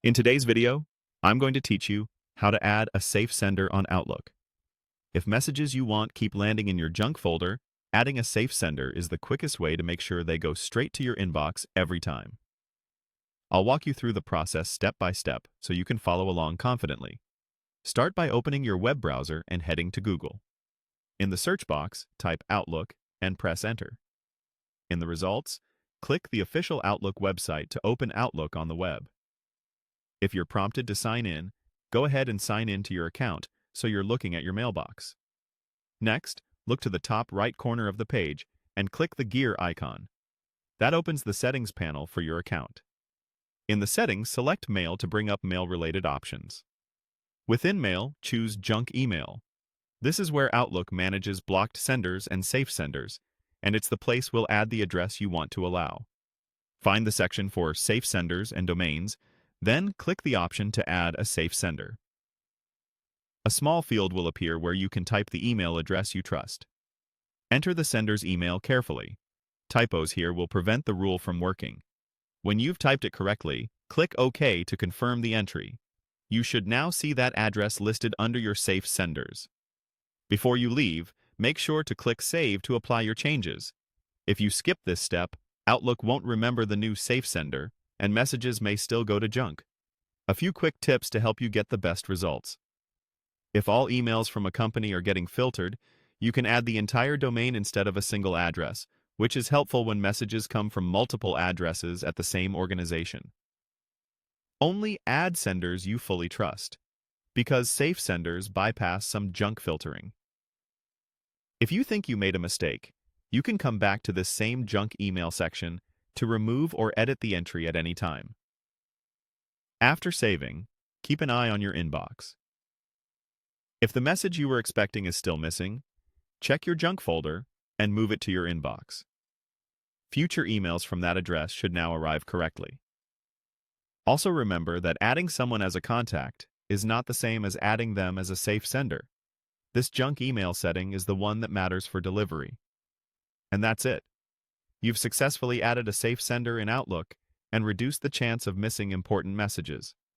In today's video, I'm going to teach you how to add a safe sender on Outlook. If messages you want keep landing in your junk folder, adding a safe sender is the quickest way to make sure they go straight to your inbox every time. I'll walk you through the process step by step so you can follow along confidently. Start by opening your web browser and heading to Google. In the search box, type Outlook and press Enter. In the results, click the official Outlook website to open Outlook on the web. If you're prompted to sign in, go ahead and sign in to your account so you're looking at your mailbox. Next, look to the top right corner of the page and click the gear icon. That opens the settings panel for your account. In the settings, select Mail to bring up mail-related options. Within Mail, choose Junk Email. This is where Outlook manages blocked senders and safe senders, and it's the place we'll add the address you want to allow. Find the section for Safe Senders and Domains, then click the option to add a safe sender. A small field will appear where you can type the email address you trust. Enter the sender's email carefully. Typos here will prevent the rule from working. When you've typed it correctly, click OK to confirm the entry. You should now see that address listed under your safe senders. Before you leave, make sure to click Save to apply your changes. If you skip this step, Outlook won't remember the new safe sender, and messages may still go to junk. A few quick tips to help you get the best results. If all emails from a company are getting filtered, you can add the entire domain instead of a single address, which is helpful when messages come from multiple addresses at the same organization. Only add senders you fully trust, because safe senders bypass some junk filtering. If you think you made a mistake, you can come back to this same junk email section to remove or edit the entry at any time. After saving, keep an eye on your inbox. If the message you were expecting is still missing, check your junk folder and move it to your inbox. Future emails from that address should now arrive correctly. Also remember that adding someone as a contact is not the same as adding them as a safe sender. This junk email setting is the one that matters for delivery. And that's it. You've successfully added a safe sender in Outlook and reduced the chance of missing important messages.